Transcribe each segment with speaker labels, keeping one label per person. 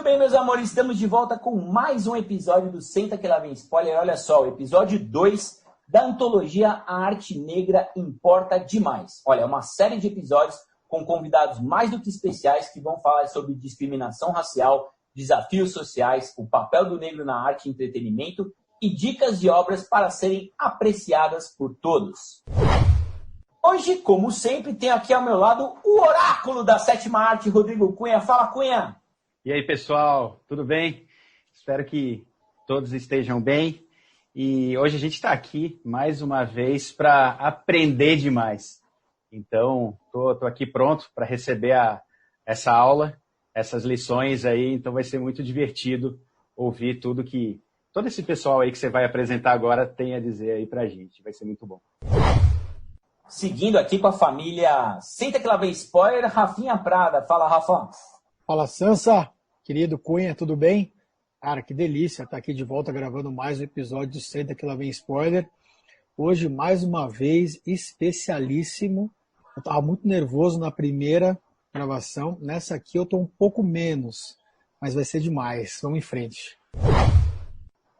Speaker 1: bem, meus amores, estamos de volta com mais um episódio do Senta Que Lá Vem Spoiler. Olha só, o episódio 2 da antologia A Arte Negra Importa Demais. Olha, é uma série de episódios com convidados mais do que especiais que vão falar sobre discriminação racial, desafios sociais, o papel do negro na arte e entretenimento e dicas de obras para serem apreciadas por todos. Hoje, como sempre, tenho aqui ao meu lado o oráculo da sétima arte, Rodrigo Cunha. Fala, Cunha!
Speaker 2: E aí, pessoal, tudo bem? Espero que todos estejam bem. E hoje a gente está aqui, mais uma vez, para aprender demais. Então, estou aqui pronto para receber essa aula, essas lições aí. Então, vai ser muito divertido ouvir tudo que todo esse pessoal aí que você vai apresentar agora tem a dizer aí para a gente. Vai ser muito bom.
Speaker 1: Seguindo aqui com a família Senta Que Lá Vem Spoiler, Rafinha Prada. Fala, Rafa.
Speaker 3: Fala, Sansa. Querido Cunha, tudo bem? Cara, que delícia estar aqui de volta gravando mais um episódio do Senta Que Lá Vem Spoiler. Hoje, mais uma vez, especialíssimo. Eu estava muito nervoso na primeira gravação. Nessa aqui eu estou um pouco menos, mas vai ser demais. Vamos em frente.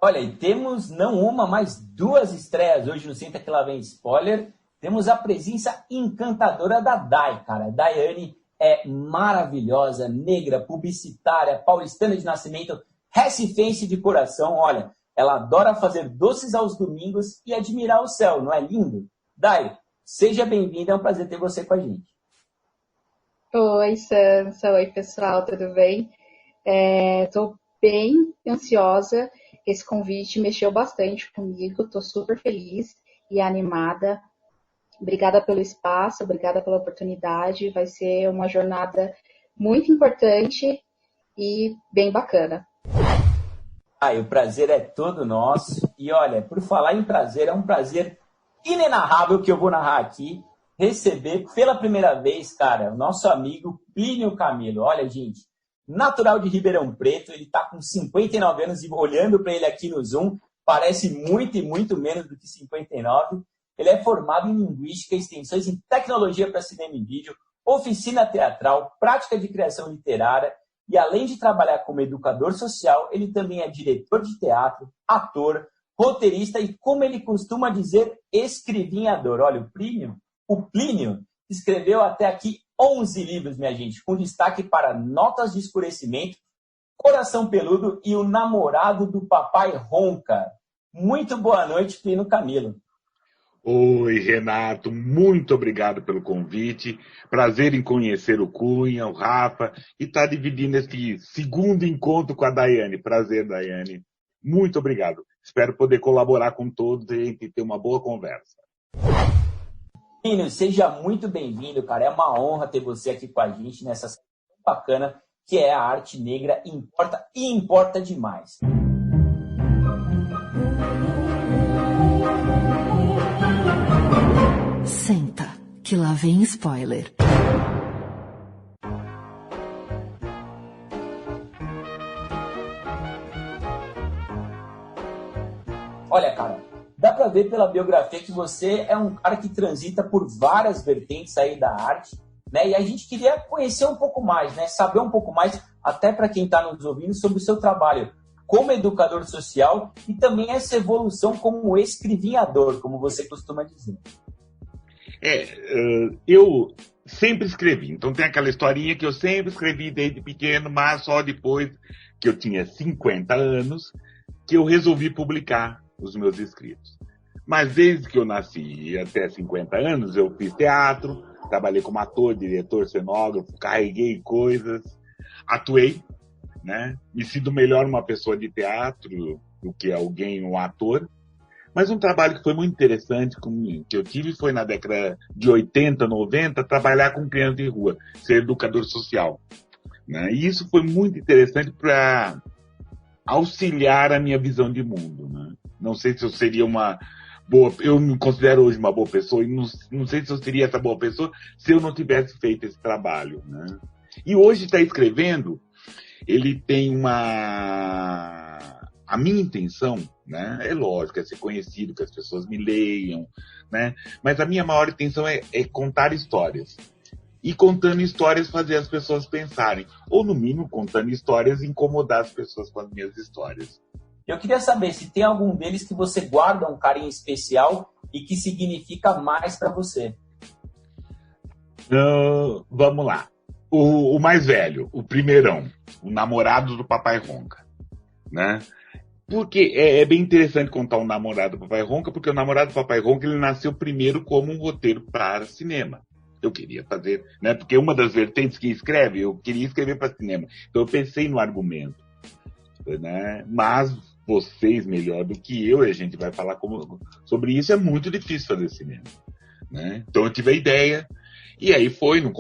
Speaker 1: Olha, e temos não uma, mas duas estreias hoje no Senta Que Lá Vem Spoiler. Temos a presença encantadora da Dai, cara. Daiane é maravilhosa, negra, publicitária, paulistana de nascimento, recifense de coração. Olha, ela adora fazer doces aos domingos e admirar o céu, não é lindo? Dai, seja bem-vinda, é um prazer ter você com a gente.
Speaker 4: Oi, Sansa. Oi, pessoal, tudo bem? Estou bem ansiosa. Esse convite mexeu bastante comigo, estou super feliz e animada. Obrigada pelo espaço, obrigada pela oportunidade. Vai ser uma jornada muito importante e bem bacana.
Speaker 1: O prazer é todo nosso. E olha, por falar em prazer, é um prazer inenarrável que eu vou narrar aqui, receber pela primeira vez, cara, o nosso amigo Plínio Camilo. Olha, gente, natural de Ribeirão Preto, ele está com 59 anos e olhando para ele aqui no Zoom, parece muito e muito menos do que 59. Ele é formado em Linguística, extensões em Tecnologia para Cinema e Vídeo, oficina teatral, prática de criação literária e, além de trabalhar como educador social, ele também é diretor de teatro, ator, roteirista e, como ele costuma dizer, escrivinhador. Olha, o Plínio escreveu até aqui 11 livros, minha gente, com destaque para Notas de Escurecimento, Coração Peludo e O Namorado do Papai Ronca. Muito boa noite, Plínio Camilo.
Speaker 5: Oi, Renato, muito obrigado pelo convite. Prazer em conhecer o Cunha, o Rafa e estar dividindo esse segundo encontro com a Daiane. Prazer, Daiane. Muito obrigado. Espero poder colaborar com todos e a gente ter uma boa conversa.
Speaker 1: Plínio, seja muito bem-vindo, cara. É uma honra ter você aqui com a gente nessa série tão bacana que é a arte negra importa e importa demais.
Speaker 6: Senta, que lá vem spoiler.
Speaker 1: Olha, cara, dá pra ver pela biografia que você é um cara que transita por várias vertentes aí da arte, né? E a gente queria conhecer um pouco mais, né? Saber um pouco mais, até para quem está nos ouvindo, sobre o seu trabalho como educador social e também essa evolução como escrivinhador, como você costuma dizer.
Speaker 5: Eu sempre escrevi. Então tem aquela historinha que eu sempre escrevi desde pequeno, mas só depois que eu tinha 50 anos que eu resolvi publicar os meus escritos. Mas desde que eu nasci até 50 anos, eu fiz teatro, trabalhei como ator, diretor, cenógrafo, carreguei coisas, atuei, né? Me sinto melhor uma pessoa de teatro do que alguém, um ator. Mas um trabalho que foi muito interessante que eu tive foi na década de 80, 90, trabalhar com crianças de rua, ser educador social, né? E isso foi muito interessante para auxiliar a minha visão de mundo, né? Não sei se eu seria uma boa... Eu me considero hoje uma boa pessoa e não sei se eu seria essa boa pessoa se eu não tivesse feito esse trabalho, né? E hoje está escrevendo, ele tem uma... A minha intenção, né, é lógico, é ser conhecido, que as pessoas me leiam, né? Mas a minha maior intenção é contar histórias. e contando histórias fazer as pessoas pensarem. Ou, no mínimo, contando histórias e incomodar as pessoas com as minhas histórias.
Speaker 1: Eu queria saber se tem algum deles que você guarda um carinho especial e que significa mais para você.
Speaker 5: Vamos lá. O mais velho, o primeirão, o namorado do Papai Ronca, né? Porque é bem interessante contar o namorado do Papai Ronca, porque o namorado do Papai Ronca ele nasceu primeiro como um roteiro para cinema. Eu queria fazer, né? Porque uma das vertentes que escreve, eu queria escrever para cinema. Então eu pensei no argumento, né? Mas vocês, melhor do que eu, e a gente vai falar sobre isso, é muito difícil fazer cinema, né? Então eu tive a ideia. E aí não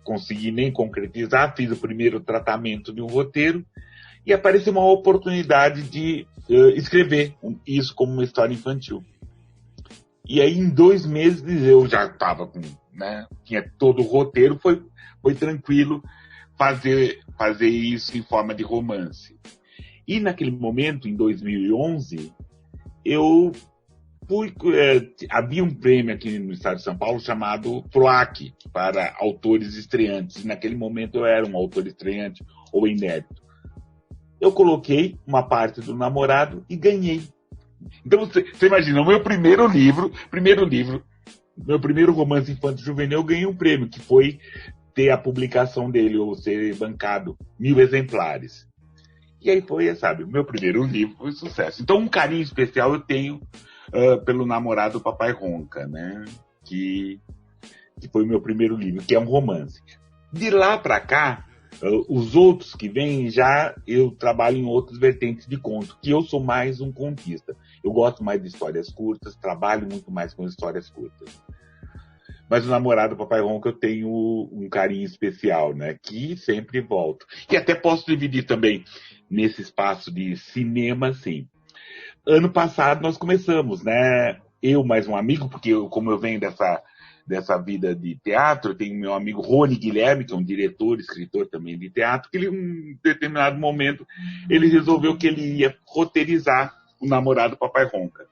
Speaker 5: consegui nem concretizar, fiz o primeiro tratamento de um roteiro e apareceu uma oportunidade de escrever isso como uma história infantil. E aí em 2 meses eu já estava com, né, tinha todo o roteiro, foi tranquilo fazer isso em forma de romance. E naquele momento, em 2011, eu havia um prêmio aqui no estado de São Paulo chamado PROAC, para autores estreantes. E naquele momento eu era um autor estreante ou inédito. Eu coloquei uma parte do namorado e ganhei. Então você imagina, o meu primeiro livro, meu primeiro romance infanto-juvenil, eu ganhei um prêmio, que foi ter a publicação dele, ou ser bancado 1000 exemplares. E aí foi, sabe, o meu primeiro livro foi sucesso. Então um carinho especial eu tenho pelo namorado do Papai Ronca, né? Que foi o meu primeiro livro, que é um romance. De lá para cá, os outros que vêm, já eu trabalho em outras vertentes de conto, que eu sou mais um contista. Eu gosto mais de histórias curtas, trabalho muito mais com histórias curtas. Mas o namorado do Papai Ronca eu tenho um carinho especial, né? Que sempre volto. E até posso dividir também nesse espaço de cinema, sim. Ano passado nós começamos, né? Eu mais um amigo, porque como eu venho dessa vida de teatro, eu tenho meu amigo Rony Guilherme, que é um diretor, escritor também de teatro, que ele, em um determinado momento, ele resolveu que ele ia roteirizar o namorado do Papai Ronca.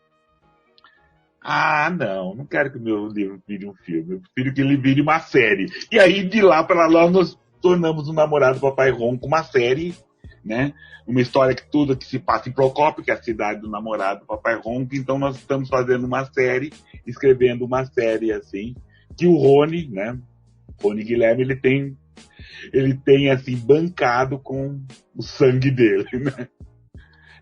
Speaker 5: Ah, não quero que o meu livro vire um filme, eu prefiro que ele vire uma série. E aí, de lá para lá, nós tornamos o namorado do Papai Ronca uma série, né? Uma história que se passa em Procópio, que é a cidade do namorado do Papai Ronca. Então nós estamos fazendo uma série, escrevendo uma série assim, que o Rony, né? Rony Guilherme, ele tem assim bancado com o sangue dele, né?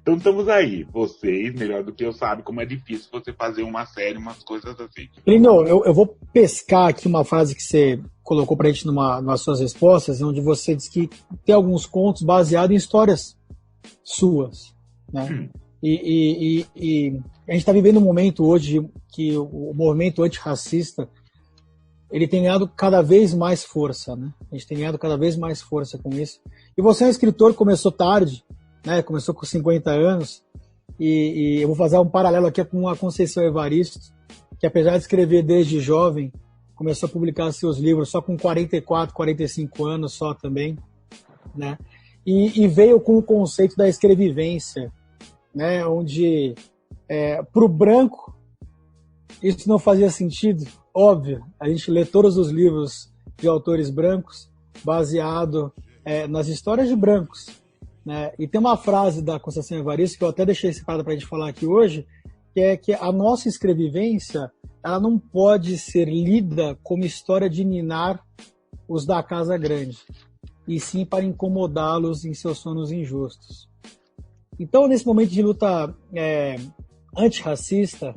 Speaker 5: Então estamos aí. Vocês, melhor do que eu, sabem como é difícil você fazer uma série, umas coisas assim.
Speaker 3: Plínio, eu vou pescar aqui uma frase que você colocou pra gente nas suas respostas, onde você diz que tem alguns contos baseados em histórias suas, né? E a gente está vivendo um momento hoje que o movimento antirracista ele tem ganhado cada vez mais força, né? A gente tem ganhado cada vez mais força com isso. E você é um escritor que começou tarde, né? Começou com 50 anos, e eu vou fazer um paralelo aqui com a Conceição Evaristo, que apesar de escrever desde jovem, começou a publicar seus livros só com 44, 45 anos só também, né? E veio com o conceito da escrevivência, né? Onde, para o branco, isso não fazia sentido, óbvio. A gente lê todos os livros de autores brancos baseado nas histórias de brancos, né? E tem uma frase da Conceição Evaristo que eu até deixei separada para a gente falar aqui hoje, que é que a nossa escrevivência ela não pode ser lida como história de ninar os da casa grande, e sim para incomodá-los em seus sonhos injustos. Então, nesse momento de luta antirracista,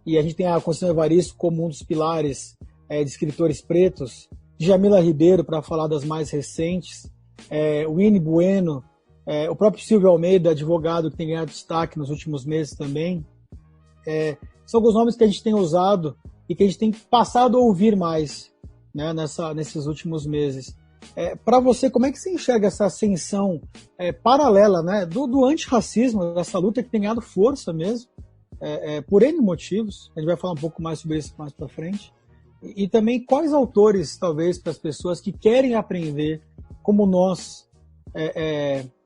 Speaker 3: e a gente tem a Conceição Evaristo como um dos pilares de escritores pretos, Djamila Ribeiro, para falar das mais recentes, Winnie Bueno, o próprio Silvio Almeida, advogado que tem ganhado destaque nos últimos meses também. São alguns nomes que a gente tem usado e que a gente tem passado a ouvir mais, né, nesses últimos meses. Para você, como é que você enxerga essa ascensão paralela, né, do antirracismo, dessa luta que tem ganhado força mesmo, por N motivos? A gente vai falar um pouco mais sobre isso mais para frente. E também quais autores, talvez, para as pessoas que querem aprender, como nós,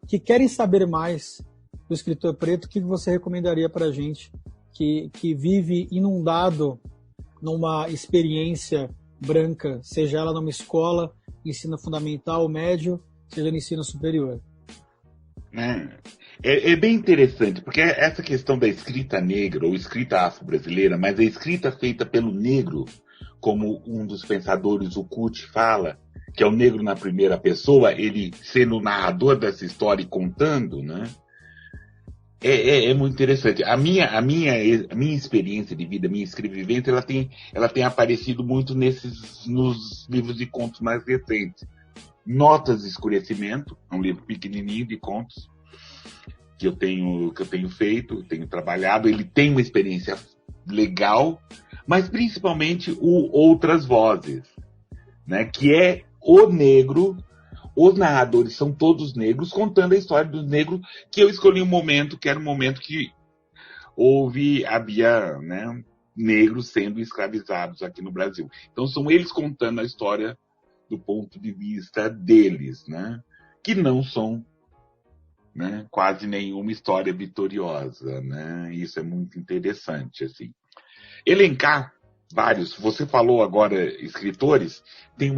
Speaker 3: que querem saber mais do escritor preto, o que você recomendaria para a gente que vive inundado numa experiência branca, seja ela numa escola, ensino fundamental, médio, seja no ensino superior.
Speaker 5: É bem interessante, porque essa questão da escrita negra ou escrita afro-brasileira, mas a escrita feita pelo negro, como um dos pensadores, o Kuti, fala, que é o negro na primeira pessoa, ele sendo o narrador dessa história e contando, né? É muito interessante. A minha experiência de vida, a minha escrevivência, ela tem aparecido muito nos livros de contos mais recentes. Notas de Escurecimento, é um livro pequenininho de contos que eu tenho feito, tenho trabalhado. Ele tem uma experiência legal, mas principalmente o Outras Vozes, né? Que é o negro. Os narradores são todos negros, contando a história do negro, que eu escolhi um momento, que era um momento que havia, né, negros sendo escravizados aqui no Brasil. Então são eles contando a história do ponto de vista deles, né, que não são, né, quase nenhuma história vitoriosa, né, isso é muito interessante, assim. Elencar vários, você falou agora escritores, tem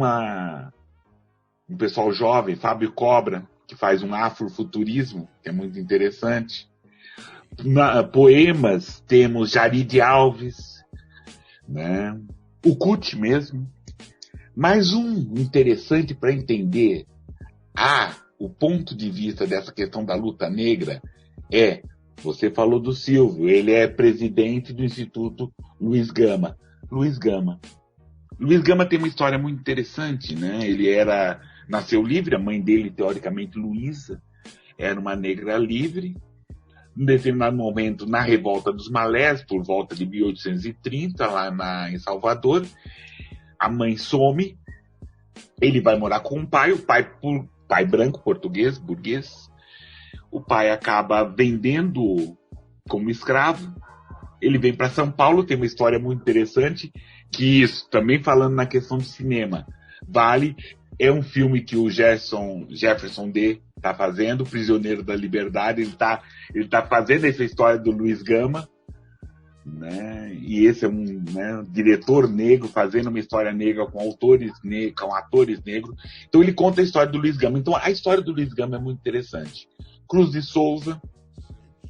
Speaker 5: um pessoal jovem, Fábio Cobra, que faz um afrofuturismo, que é muito interessante. Poemas, temos Jarid Alves, né? O Kuti mesmo. Mas um interessante para entender o ponto de vista dessa questão da luta negra você falou do Silvio, ele é presidente do Instituto Luiz Gama. Luiz Gama tem uma história muito interessante, né? Ele nasceu livre, a mãe dele, teoricamente, Luísa, era uma negra livre. Em determinado momento, na Revolta dos Malés, por volta de 1830, lá em Salvador, a mãe some, ele vai morar com o pai branco, português, burguês. O pai acaba vendendo como escravo. Ele vem para São Paulo, tem uma história muito interessante, que isso, também falando na questão do cinema, é um filme que o Jefferson D. está fazendo, Prisioneiro da Liberdade, ele tá fazendo essa história do Luiz Gama, né? E esse é um diretor negro fazendo uma história negra com atores negros. Então ele conta a história do Luiz Gama. Então a história do Luiz Gama é muito interessante. Cruz de Souza,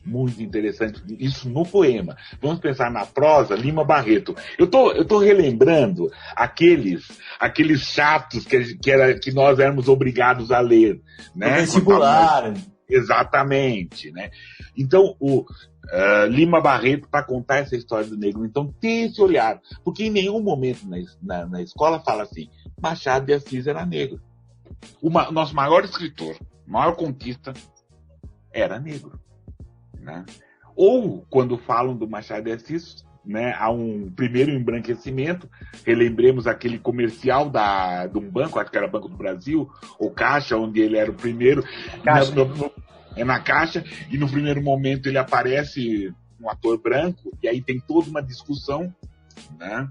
Speaker 5: muito interessante, isso no poema. Vamos pensar na prosa, Lima Barreto. Eu tô relembrando aqueles chatos que nós éramos obrigados a ler, né?
Speaker 1: Vestibular.
Speaker 5: Exatamente, né? Então, Lima Barreto, para contar essa história do negro, então tem esse olhar, porque em nenhum momento na escola fala assim, Machado de Assis era negro. Nosso maior escritor, maior contista, era negro. Né? Ou quando falam do Machado de Assis, né, há um primeiro embranquecimento. Relembremos aquele comercial de um banco, acho que era Banco do Brasil, ou Caixa, onde ele era o primeiro. Na Caixa, e no primeiro momento ele aparece um ator branco, e aí tem toda uma discussão, né?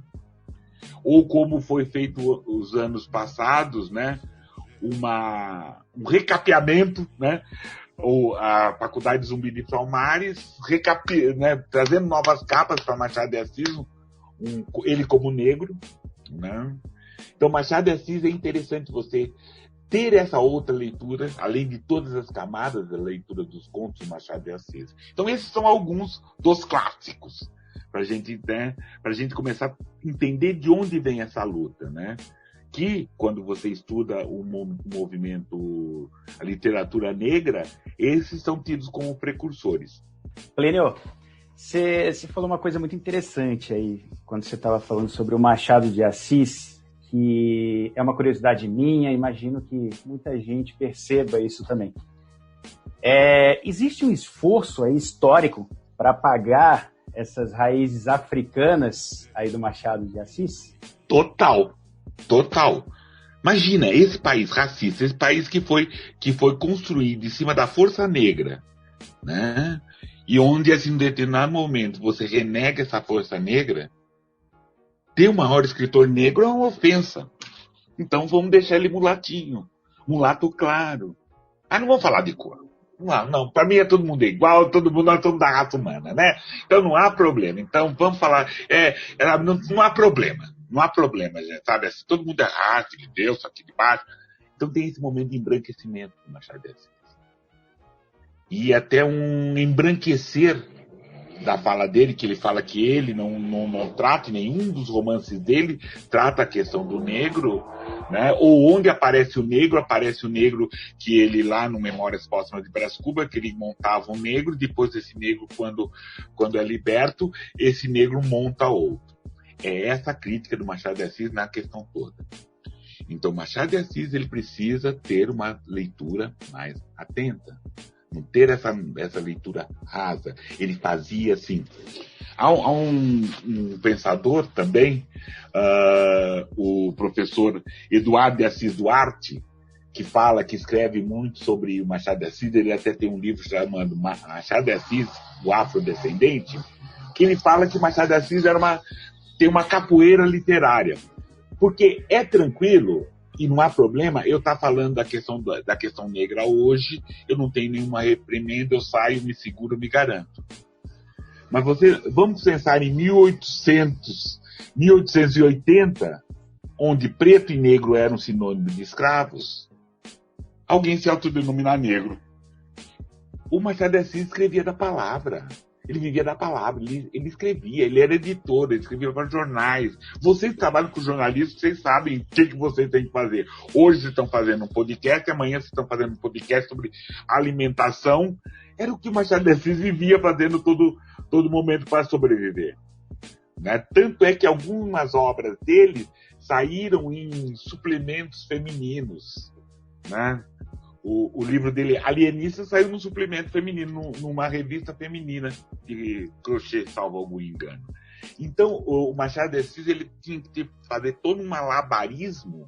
Speaker 5: Ou como foi feito os anos passados, né? Um recapeamento, né? Ou a Faculdade Zumbi de Palmares, né, trazendo novas capas para Machado de Assis, ele como negro, né? Então Machado de Assis é interessante você ter essa outra leitura, além de todas as camadas da leitura dos contos de Machado de Assis. Então esses são alguns dos clássicos, para a gente começar a entender de onde vem essa luta, né? Que, quando você estuda o movimento, a literatura negra, esses são tidos como precursores.
Speaker 2: Plínio, você falou uma coisa muito interessante aí, quando você estava falando sobre o Machado de Assis, que é uma curiosidade minha, imagino que muita gente perceba isso também. Existe um esforço aí histórico para apagar essas raízes africanas aí do Machado de Assis?
Speaker 5: Total. Imagina, esse país racista, esse país que foi construído em cima da força negra, né? E onde, assim, em determinado momento, você renega essa força negra, ter o maior escritor negro é uma ofensa. Então vamos deixar ele mulatinho, mulato claro. Não vamos falar de cor. Não, para mim todo mundo é igual, nós somos da raça humana, né? Então não há problema. Então vamos falar, não há problema. Não há problema, gente, sabe? Assim, todo mundo é raça de Deus, aqui de baixo. Então tem esse momento de embranquecimento do Machado de Assis. E até um embranquecer da fala dele, que ele fala que ele não trata, nenhum dos romances dele trata a questão do negro, né? Ou onde aparece o negro que ele lá no Memórias Póstumas de Brás Cubas, que ele montava um negro, depois esse negro, quando é liberto, esse negro monta outro. É essa a crítica do Machado de Assis na questão toda. Então, Machado de Assis ele precisa ter uma leitura mais atenta. Não ter essa leitura rasa. Ele fazia assim. Há um pensador também, o professor Eduardo de Assis Duarte, que escreve muito sobre o Machado de Assis. Ele até tem um livro chamado Machado de Assis, o Afrodescendente, que ele fala que Machado de Assis tem uma capoeira literária. Porque é tranquilo, e não há problema, eu estar falando da questão negra hoje, eu não tenho nenhuma reprimenda, eu saio, me seguro, me garanto. Mas vamos pensar em 1880, onde preto e negro eram sinônimos de escravos, alguém se autodenominar negro. O Machado de Assis escrevia da palavra. Ele vivia da palavra, ele escrevia, ele era editor, ele escrevia para jornais. Vocês trabalham com jornalismo, vocês sabem o que vocês têm que fazer. Hoje vocês estão fazendo um podcast, amanhã vocês estão fazendo um podcast sobre alimentação. Era o que o Machado de Assis vivia fazendo todo momento para sobreviver. Né? Tanto é que algumas obras dele saíram em suplementos femininos. Né? O livro dele, Alienista, saiu num suplemento feminino, numa revista feminina de crochê, salvo algum engano. Então, o Machado de Assis ele tinha que fazer todo um malabarismo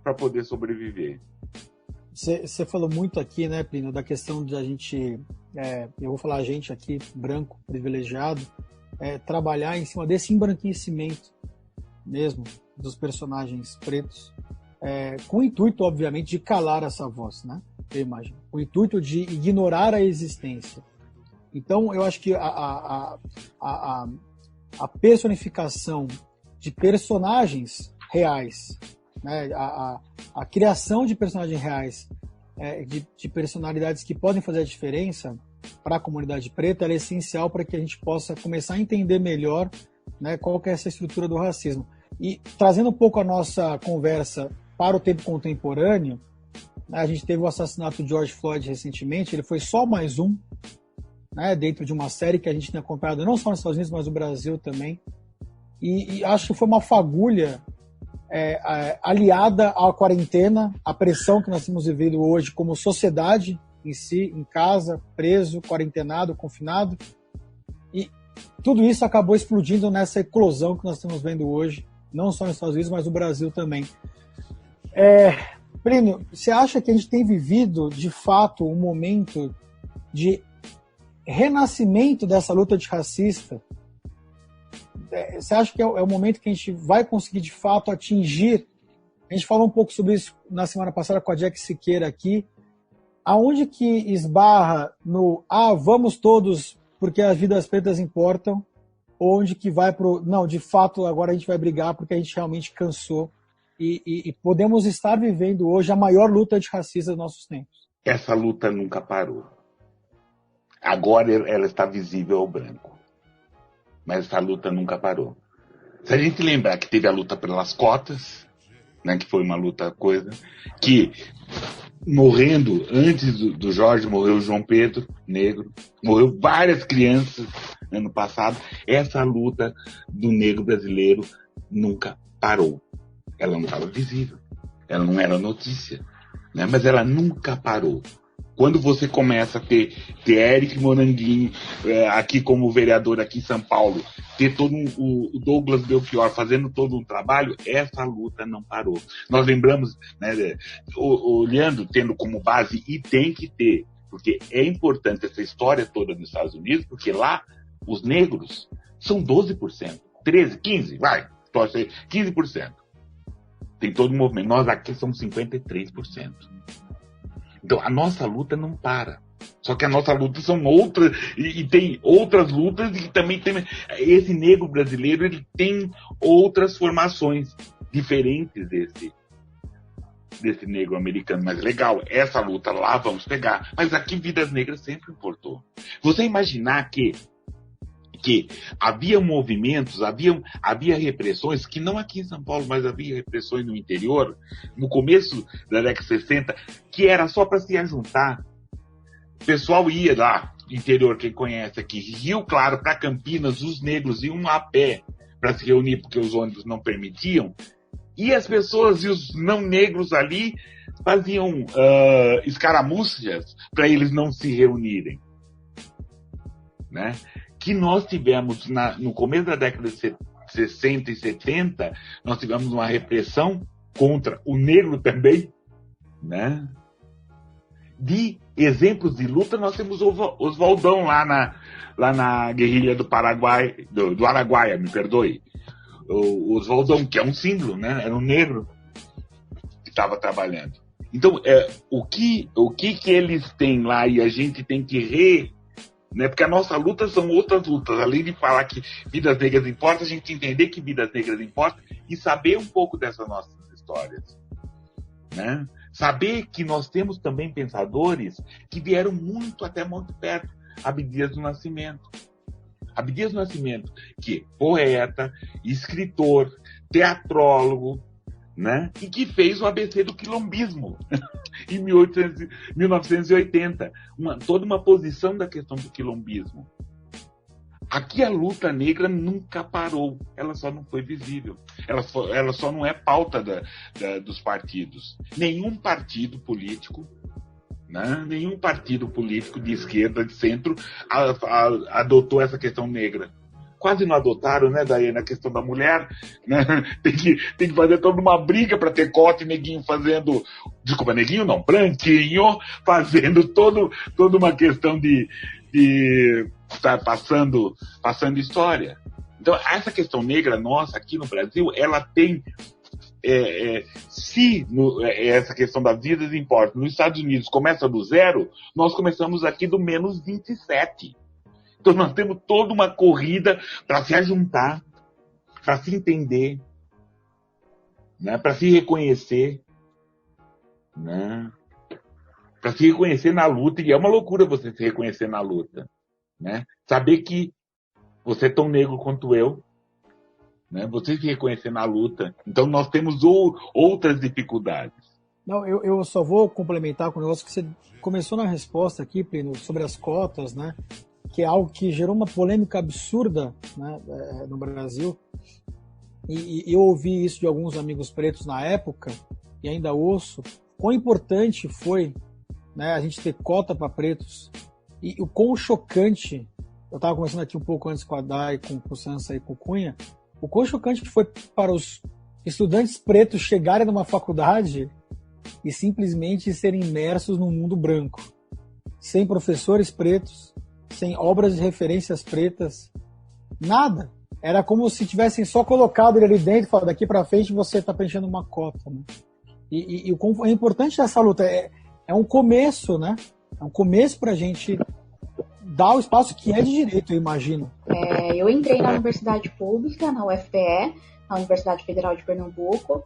Speaker 5: para poder sobreviver.
Speaker 3: Você falou muito aqui, né, Plínio, da questão de a gente, eu vou falar a gente aqui, branco, privilegiado, trabalhar em cima desse embranquecimento mesmo dos personagens pretos. Com o intuito, obviamente, de calar essa voz, né? Eu imagino. Com o intuito de ignorar a existência. Então, eu acho que a personificação de personagens reais, né? A criação de personagens reais, de personalidades que podem fazer a diferença para a comunidade preta, ela é essencial para que a gente possa começar a entender melhor, né, qual que é essa estrutura do racismo. E trazendo um pouco a nossa conversa para o tempo contemporâneo, a gente teve o assassinato de George Floyd recentemente, ele foi só mais um, né, dentro de uma série que a gente tem acompanhado não só nos Estados Unidos, mas no Brasil também, e acho que foi uma fagulha aliada à quarentena, à pressão que nós temos vivido hoje como sociedade em si, em casa, preso, quarentenado, confinado, e tudo isso acabou explodindo nessa eclosão que nós estamos vendo hoje, não só nos Estados Unidos, mas no Brasil também. Plínio, você acha que a gente tem vivido, de fato, um momento de renascimento dessa luta antirracista? Você acha que é o momento que a gente vai conseguir, de fato, atingir? A gente falou um pouco sobre isso na semana passada com a Jack Siqueira aqui. Aonde que esbarra no vamos todos porque as vidas pretas importam, ou onde que vai não, de fato, agora a gente vai brigar porque a gente realmente cansou e podemos estar vivendo hoje a maior luta antirracista dos nossos tempos?
Speaker 5: Essa luta nunca parou. Agora ela está visível ao branco. Mas essa luta nunca parou. Se a gente lembrar que teve a luta pelas cotas, né, que foi uma luta que morrendo antes do Jorge, morreu o João Pedro, negro, morreu várias crianças ano passado. Essa luta do negro brasileiro nunca parou. Ela não estava visível, ela não era notícia, né? Mas ela nunca parou. Quando você começa a ter Éric Moranguinho aqui como vereador aqui em São Paulo, ter todo o Douglas Belchior fazendo todo um trabalho, essa luta não parou. Nós lembramos, né, olhando, tendo como base, e tem que ter, porque é importante essa história toda nos Estados Unidos, porque lá os negros são 12%, 13%, 15%, vai, 15%. Tem todo o movimento. Nós aqui somos 53%. Então, a nossa luta não para. Só que a nossa luta são outras, e tem outras lutas, e também tem... Esse negro brasileiro, ele tem outras formações diferentes desse negro americano. Mas legal, essa luta lá, vamos pegar. Mas aqui, Vidas Negras sempre importou. Você imaginar que havia movimentos, havia repressões, que não aqui em São Paulo, mas havia repressões no interior, no começo da década de 60, que era só para se ajuntar. O pessoal ia lá, interior, quem conhece aqui, Rio Claro para Campinas, os negros iam a pé para se reunir, porque os ônibus não permitiam, e as pessoas e os não negros ali faziam escaramuças para eles não se reunirem. Né? Que nós tivemos, no começo da década de 60 e 70, nós tivemos uma repressão contra o negro também, né? De exemplos de luta, nós temos Oswaldão lá na guerrilha do Paraguai, do Araguaia, me perdoe. O Oswaldão, que é um símbolo, né? Era um negro que estava trabalhando. Então, o que eles têm lá e a gente tem que né? Porque a nossa luta são outras lutas. Além de falar que Vidas Negras importam, a gente entender que Vidas Negras importam e saber um pouco dessas nossas histórias. Né? Saber que nós temos também pensadores que vieram até muito perto. Abdias do Nascimento. Abdias do Nascimento, que é poeta, escritor, teatrólogo, né? E que fez o ABC do quilombismo em 1980. Toda uma posição da questão do quilombismo. Aqui a luta negra nunca parou, ela só não foi visível. Ela só não é pauta dos partidos. Nenhum partido político, né? Nenhum partido político de esquerda, de centro, adotou essa questão negra. Quase não adotaram, né, daí na questão da mulher, né? Tem que fazer toda uma briga para ter cota e neguinho fazendo, desculpa, neguinho não, branquinho, fazendo toda uma questão de estar passando história. Então, essa questão negra nossa aqui no Brasil, ela tem, essa questão da vida importa, nos Estados Unidos começa do zero, nós começamos aqui do menos 27. Então nós temos toda uma corrida para se ajuntar, para se entender, né? Para se reconhecer, né? Para se reconhecer na luta, e é uma loucura você se reconhecer na luta, né? Saber que você é tão negro quanto eu, né? Você se reconhecer na luta. Então nós temos outras dificuldades.
Speaker 3: Não, eu só vou complementar com o negócio que você começou na resposta aqui, Plínio, sobre as cotas, né? Que é algo que gerou uma polêmica absurda, né, no Brasil. E eu ouvi isso de alguns amigos pretos na época, e ainda ouço, quão importante foi, né, a gente ter cota para pretos, e o quão chocante, eu estava conversando aqui um pouco antes com a Dai, com o Sansa e com o Cunha, o quão chocante que foi para os estudantes pretos chegarem numa faculdade e simplesmente serem imersos num mundo branco, sem professores pretos, sem obras de referências pretas, nada. Era como se tivessem só colocado ele ali dentro e falado, daqui para frente você está preenchendo uma cota. Né? E é importante essa luta, é um começo, né? É um começo para a gente dar o espaço que é de direito, eu imagino.
Speaker 4: Eu entrei na universidade pública, na UFPE, na Universidade Federal de Pernambuco,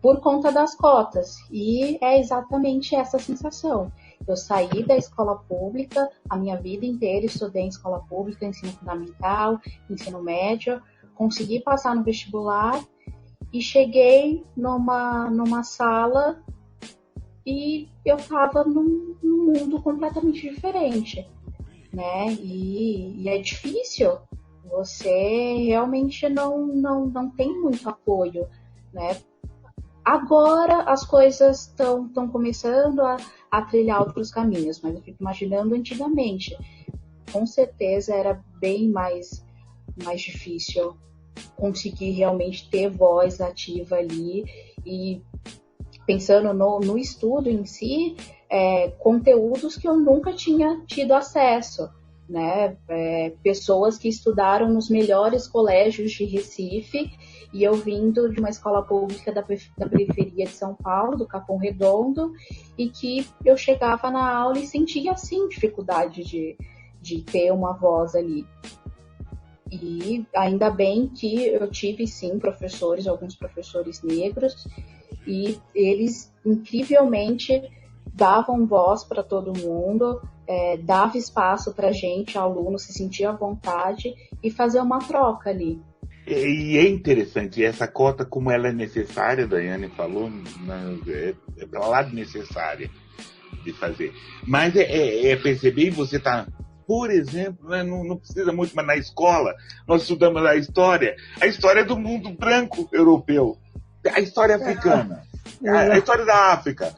Speaker 4: por conta das cotas. E é exatamente essa sensação. Eu saí da escola pública, a minha vida inteira estudei em escola pública, ensino fundamental, ensino médio, consegui passar no vestibular e cheguei numa sala e eu estava num mundo completamente diferente, né? E é difícil, você realmente não tem muito apoio, né? Agora as coisas estão começando a trilhar outros caminhos, mas eu fico imaginando antigamente. Com certeza era bem mais difícil conseguir realmente ter voz ativa ali e pensando no estudo em si, conteúdos que eu nunca tinha tido acesso, né? Pessoas que estudaram nos melhores colégios de Recife E eu vindo de uma escola pública da periferia de São Paulo, do Capão Redondo, e que eu chegava na aula e sentia, assim, dificuldade de ter uma voz ali. E ainda bem que eu tive, sim, alguns professores negros, e eles, incrivelmente, davam voz para todo mundo, dava espaço para a gente, aluno, se sentir à vontade e fazer uma troca ali.
Speaker 5: E é interessante, essa cota, como ela é necessária, a Daiane falou, é para lá de necessária de fazer. Mas é perceber, você está, por exemplo, né, não precisa muito, mas na escola, nós estudamos a história do mundo branco europeu, a história africana, a história da África.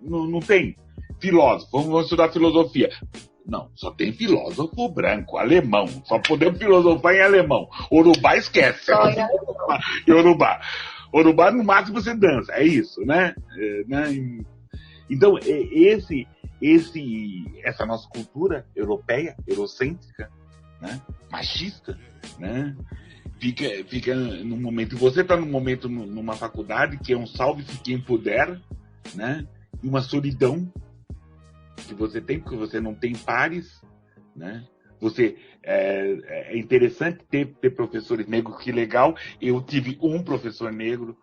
Speaker 5: Não tem filósofo, vamos estudar filosofia. Não, só tem filósofo branco, alemão. Só podemos filosofar em alemão. Urubá esquece. Urubá, no máximo, você dança. É isso, né? Então, essa nossa cultura europeia, eurocêntrica, né? Machista, né? Fica num momento... Você está num momento, numa faculdade, que é um salve-se quem puder, né? E uma solidão que você tem, porque você não tem pares, né? É interessante ter professores negros, que legal. Eu tive um professor negro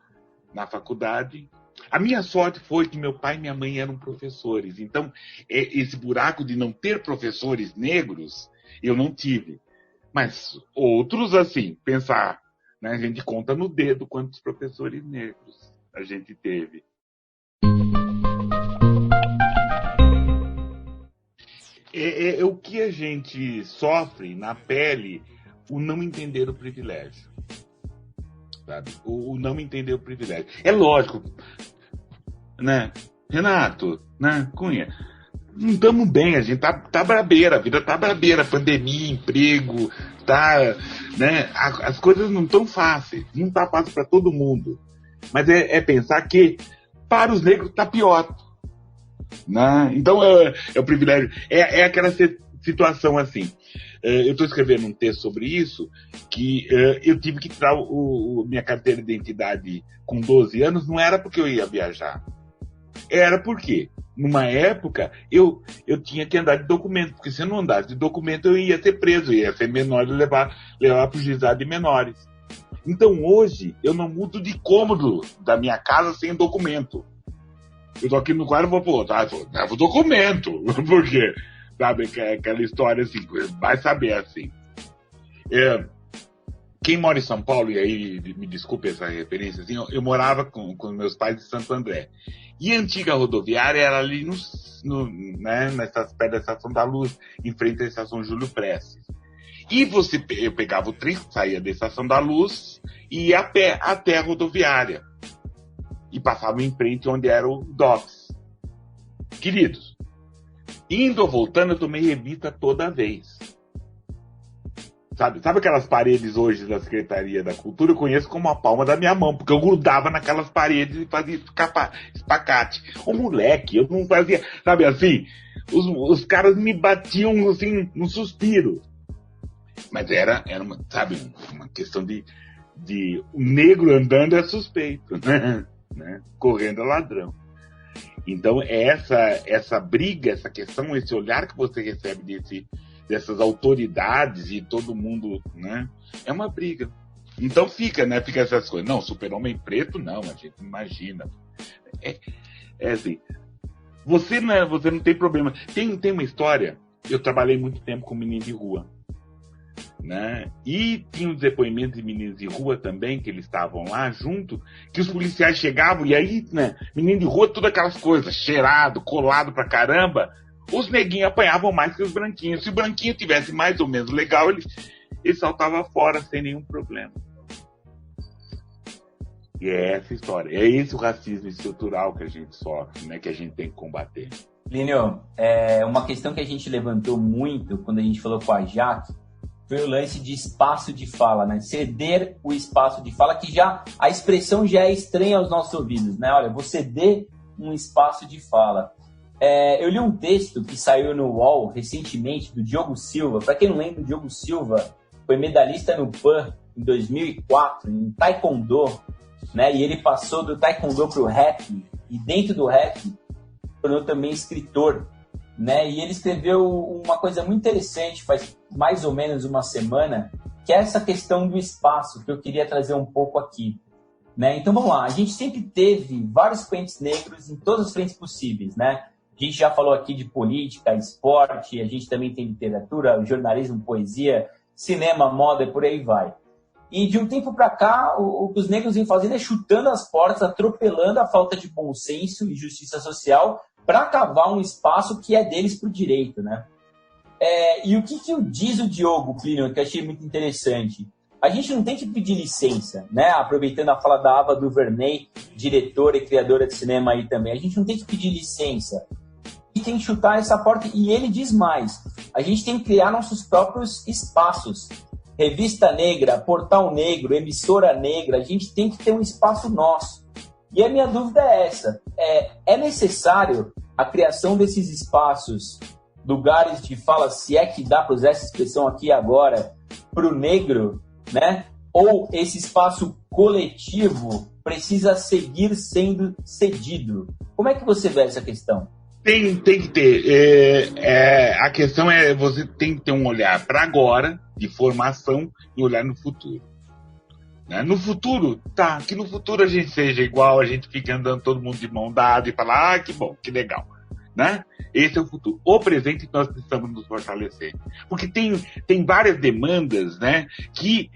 Speaker 5: na faculdade. A minha sorte foi que meu pai e minha mãe eram professores. Então, esse buraco de não ter professores negros, eu não tive. Mas outros, assim, pensar, né? A gente conta no dedo quantos professores negros a gente teve. É o que a gente sofre na pele, o não entender o privilégio. Sabe? O não entender o privilégio. É lógico, né? Renato, né? Cunha, não estamos bem, a gente tá brabeira, a vida tá brabeira, pandemia, emprego, né? As coisas não estão fáceis, não tá fácil para todo mundo. Mas é pensar que para os negros tá pior. Né? Então é o privilégio, é aquela situação assim. Eu estou escrevendo um texto sobre isso, que eu tive que tirar minha carteira de identidade com 12 anos, não era porque eu ia viajar, era porque numa época eu tinha que andar de documento, porque se eu não andasse de documento eu ia ser preso, ia ser menor e levar para o juizado de menores. Então hoje eu não mudo de cômodo da minha casa sem documento. Eu tô aqui no quarto e vou pro outro. Leva o documento. Por quê? Sabe, aquela história assim, vai saber assim. Quem mora em São Paulo, e aí me desculpe essa referência, assim, eu morava com meus pais de Santo André. E a antiga rodoviária era ali né, perto da Estação da Luz, em frente à Estação Júlio Prestes. E eu pegava o trem, saía da Estação da Luz e ia a pé até a rodoviária. E passava em frente onde era o DOPS. Queridos, indo ou voltando, eu tomei revista toda vez. Sabe aquelas paredes hoje da Secretaria da Cultura? Eu conheço como a palma da minha mão, porque eu grudava naquelas paredes e fazia espacate. O moleque, eu não fazia... Sabe assim? Os caras me batiam assim, num suspiro. Mas era uma questão de o negro andando é suspeito, né? Correndo é ladrão. Então essa briga, essa questão, esse olhar que você recebe dessas autoridades e todo mundo, né, é uma briga. Então fica essas coisas. Não, super-homem preto não, a gente imagina. É assim, você não tem problema. Tem uma história, eu trabalhei muito tempo com menino de rua, né? E tinha os depoimentos de meninos de rua também, que eles estavam lá junto, que os policiais chegavam e aí, né, menino de rua, todas aquelas coisas, cheirado, colado pra caramba, os neguinhos apanhavam mais que os branquinhos. Se o branquinho tivesse mais ou menos legal, ele saltava fora sem nenhum problema. E é essa história, é esse o racismo estrutural que a gente sofre, né, que a gente tem que combater.
Speaker 1: Plínio, uma questão que a gente levantou muito quando a gente falou com a Jaque foi o lance de espaço de fala, né? Ceder o espaço de fala, que já a expressão já é estranha aos nossos ouvidos, né? Olha, vou ceder um espaço de fala. Eu li um texto que saiu no UOL recentemente, do Diogo Silva. Para quem não lembra, o Diogo Silva foi medalhista no PAN em 2004 em Taekwondo, né? E ele passou do Taekwondo para o rap, e dentro do rap tornou também escritor, né? E ele escreveu uma coisa muito interessante faz mais ou menos uma semana, que é essa questão do espaço, que eu queria trazer um pouco aqui, né? Então vamos lá, a gente sempre teve vários expoentes negros em todas as frentes possíveis, né? A gente já falou aqui de política, esporte, a gente também tem literatura, jornalismo, poesia, cinema, moda e por aí vai. E de um tempo para cá, o que os negros vêm fazendo é chutando as portas, atropelando a falta de bom senso e justiça social para cavar um espaço que é deles por direito, né? E o que diz o Diogo Plínio, que eu achei muito interessante? A gente não tem que pedir licença, né? Aproveitando a fala da Ava DuVernay, diretora e criadora de cinema aí também. A gente não tem que pedir licença. A gente tem que chutar essa porta. E ele diz mais. A gente tem que criar nossos próprios espaços. Revista negra, portal negro, emissora negra. A gente tem que ter um espaço nosso. E a minha dúvida é essa. É necessário a criação desses espaços, lugares de fala, se é que dá para usar essa expressão aqui agora, para o negro, né? Ou esse espaço coletivo precisa seguir sendo cedido? Como é que você vê essa questão?
Speaker 5: Tem que ter. A questão é você tem que ter um olhar para agora, de formação, e olhar no futuro. Né? No futuro, que no futuro a gente seja igual, a gente fica andando todo mundo de mão dada e falar, que bom, que legal. Né? Esse é o futuro. O presente que nós precisamos nos fortalecer. Porque tem várias demandas, né, que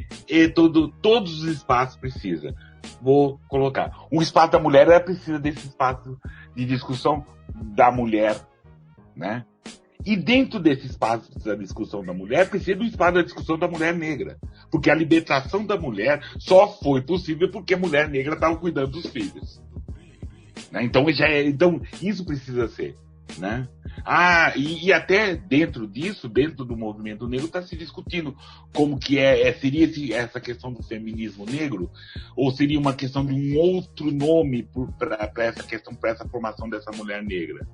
Speaker 5: todos os espaços precisam. Vou colocar. O espaço da mulher, ela precisa desse espaço de discussão da mulher. Né? E dentro desse espaço da discussão da mulher, precisa do espaço da discussão da mulher negra. Porque a libertação da mulher só foi possível porque a mulher negra estava cuidando dos filhos. Né? Então isso precisa ser. Né? E até dentro disso, dentro do movimento negro, está se discutindo como que seria essa questão do feminismo negro, ou seria uma questão de um outro nome para essa questão, para essa formação dessa mulher negra.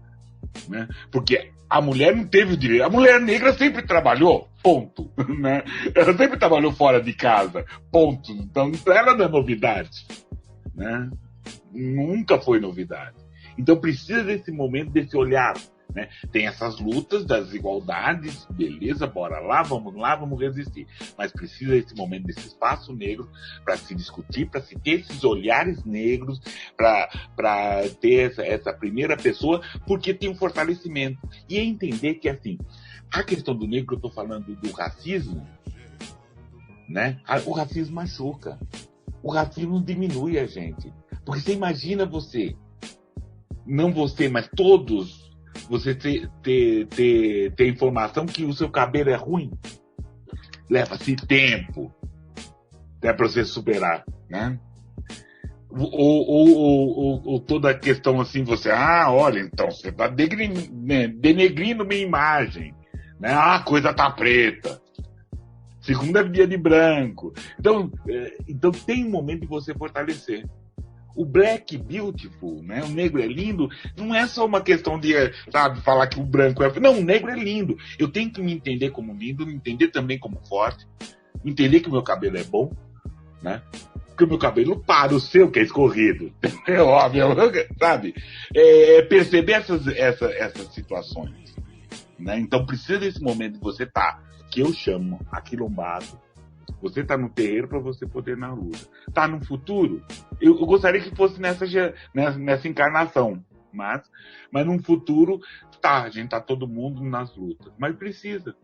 Speaker 5: Né? Porque a mulher não teve o direito, a mulher negra sempre trabalhou, ponto. Né? Ela sempre trabalhou fora de casa, ponto. Então ela não é novidade. Né? Nunca foi novidade. Então precisa desse momento, desse olhar. Né? Tem essas lutas das desigualdades, beleza, bora lá, vamos resistir. Mas precisa desse momento, desse espaço negro, para se discutir, para se ter esses olhares negros, para ter essa primeira pessoa, porque tem um fortalecimento. E é entender que, assim, a questão do negro, eu estou falando do racismo, né? O racismo machuca. O racismo diminui a gente. Porque você imagina não você, mas todos, você ter informação que o seu cabelo é ruim. Leva-se tempo, né, para você superar, né? Ou toda a questão assim, olha, então, você está denegrindo minha imagem, né? A coisa tá preta. Segunda é dia de branco. Então tem um momento de você fortalecer. O Black Beautiful, né? O negro é lindo, não é só uma questão de, falar que o branco é... Não, o negro é lindo. Eu tenho que me entender como lindo, me entender também como forte, entender que o meu cabelo é bom, né? Que o meu cabelo para o seu, que é escorrido. É óbvio, sabe? Perceber essas situações. Né? Então precisa desse momento de você que eu chamo aquilombado. Você está no terreiro para você poder ir na luta. Está no futuro? Eu gostaria que fosse nessa encarnação. Mas no futuro, a gente está todo mundo nas lutas. Mas precisa,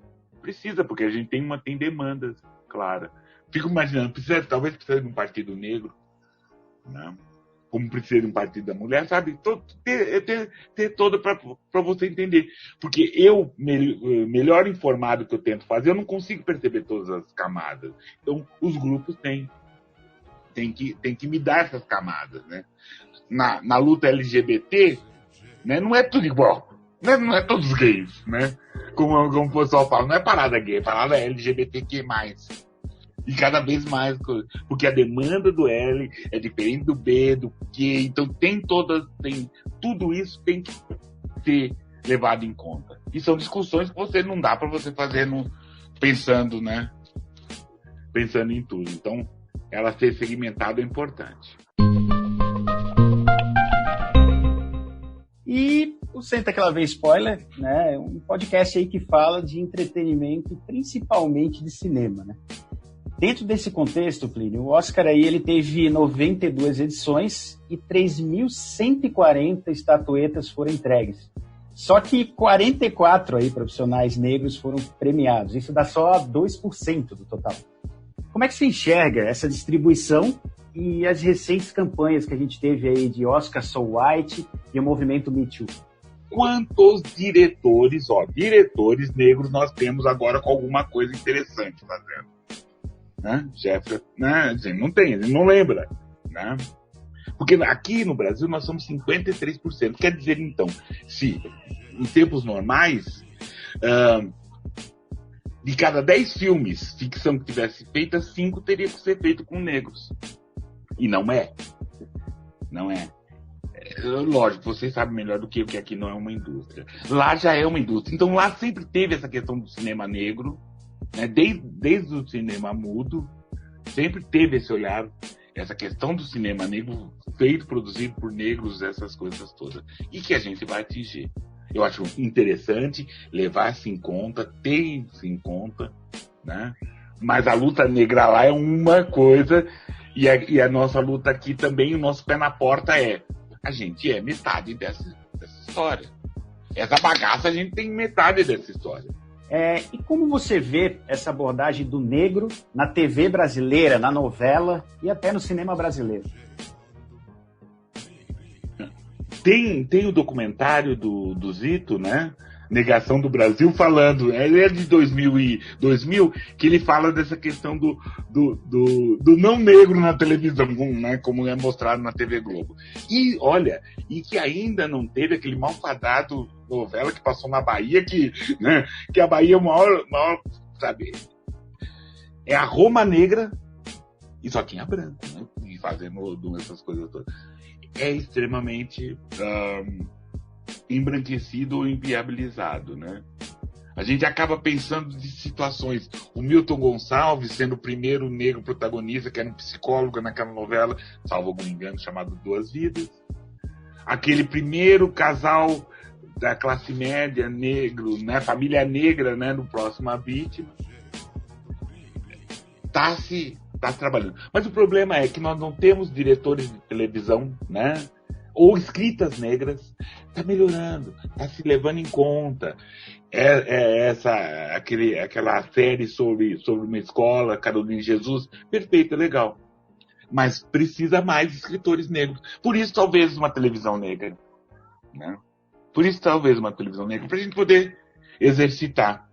Speaker 5: porque a gente tem demandas claras. Fico imaginando, talvez precise de um partido negro, né? Como precisa de um partido da mulher, sabe? Ter todo para você entender. Porque eu, melhor informado que eu tento fazer, eu não consigo perceber todas as camadas. Então, os grupos têm que me dar essas camadas, né? Na luta LGBT, né, não é tudo igual. Não é todos gays, né? Como o pessoal fala, não é parada gay, é parada LGBTQ+. E cada vez mais, porque a demanda do L é diferente do B, do Q, então tudo isso tem que ser levado em conta. E são discussões que não dá para você fazer pensando, né? pensando em tudo. Então, ela ser segmentada é importante.
Speaker 2: E o Senta Que Lá Vem Spoiler, né, um podcast aí que fala de entretenimento, principalmente de cinema, né? Dentro desse contexto, Plínio, o Oscar aí ele teve 92 edições e 3.140 estatuetas foram entregues. Só que 44 aí profissionais negros foram premiados. Isso dá só 2% do total. Como é que você enxerga essa distribuição e as recentes campanhas que a gente teve aí de Oscar So White e o movimento Me Too?
Speaker 5: Quantos diretores negros nós temos agora com alguma coisa interessante fazendo? Né? Jeffrey, né? A gente não tem, a gente não lembra, né? Porque aqui no Brasil nós somos 53%. Quer dizer, então, se em tempos normais, de cada 10 filmes ficção que tivesse feita, 5 teria que ser feito com negros. E não é. Não é. Lógico, vocês sabem melhor do que eu que aqui não é uma indústria. Lá já é uma indústria. Então lá sempre teve essa questão do cinema negro, né? Desde o cinema mudo, sempre teve esse olhar, essa questão do cinema negro feito, produzido por negros, essas coisas todas. E que a gente vai atingir. Eu acho interessante levar-se em conta, ter-se em conta, né? Mas a luta negra lá é uma coisa, e a nossa luta aqui também, o nosso pé na porta a gente é metade dessa história. Essa bagaça a gente tem metade dessa história.
Speaker 2: E como você vê essa abordagem do negro na TV brasileira, na novela e até no cinema brasileiro?
Speaker 5: Tem o documentário do Zito, né? Negação do Brasil, falando, ele é de 2000, que ele fala dessa questão do não negro na televisão, né, como é mostrado na TV Globo. E, olha, e que ainda não teve aquele malfadado novela que passou na Bahia, né, que a Bahia é o maior, sabe, é a Roma negra e só tinha branco, né, e fazendo essas coisas todas. É extremamente embranquecido ou inviabilizado, né? A gente acaba pensando de situações. O Milton Gonçalves sendo o primeiro negro protagonista, que era um psicólogo naquela novela, salvo algum engano, chamado Duas Vidas. Aquele primeiro casal da classe média negro, né? Família negra, né? No próximo A Vítima. Tá trabalhando. Mas o problema é que nós não temos diretores de televisão, né? Ou escritas negras. Está melhorando, está se levando em conta. Aquela série sobre uma escola, Carolina Jesus, perfeito, legal. Mas precisa mais escritores negros. Por isso, talvez, uma televisão negra. Né? Por isso, talvez, uma televisão negra, para a gente poder exercitar.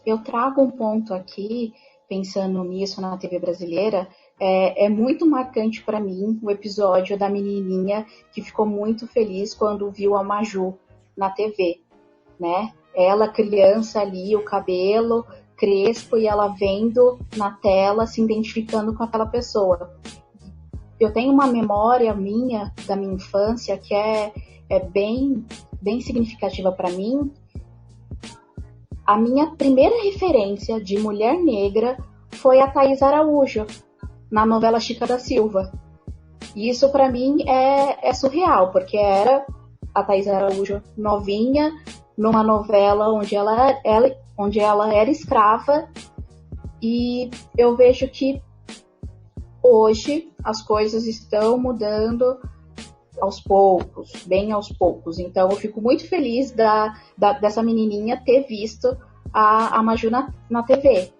Speaker 4: Eu trago um ponto aqui, pensando nisso na TV brasileira. É muito marcante para mim o episódio da menininha que ficou muito feliz quando viu a Maju na TV, né? Ela, criança ali, o cabelo crespo e ela vendo na tela, se identificando com aquela pessoa. Eu tenho uma memória minha, da minha infância, que é bem significativa para mim. A minha primeira referência de mulher negra foi a Thaís Araújo, na novela Chica da Silva. E isso para mim é surreal, porque era a Thaís Araújo novinha, numa novela onde ela era escrava, e eu vejo que hoje as coisas estão mudando aos poucos, bem aos poucos. Então eu fico muito feliz dessa menininha ter visto a Maju na TV.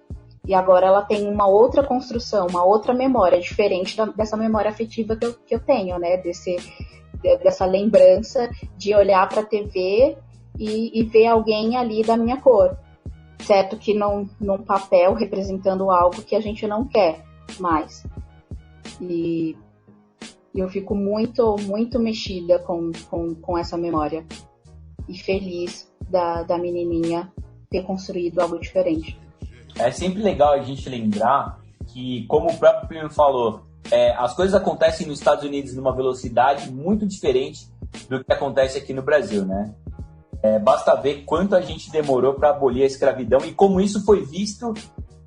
Speaker 4: E agora ela tem uma outra construção, uma outra memória, diferente dessa memória afetiva que eu tenho, né? Dessa lembrança de olhar para a TV e ver alguém ali da minha cor. Certo que num papel representando algo que a gente não quer mais. E eu fico muito, muito mexida com essa memória. E feliz da menininha ter construído algo diferente.
Speaker 1: É sempre legal a gente lembrar que, como o próprio Plínio falou, as coisas acontecem nos Estados Unidos numa velocidade muito diferente do que acontece aqui no Brasil, né? Basta ver quanto a gente demorou para abolir a escravidão e como isso foi visto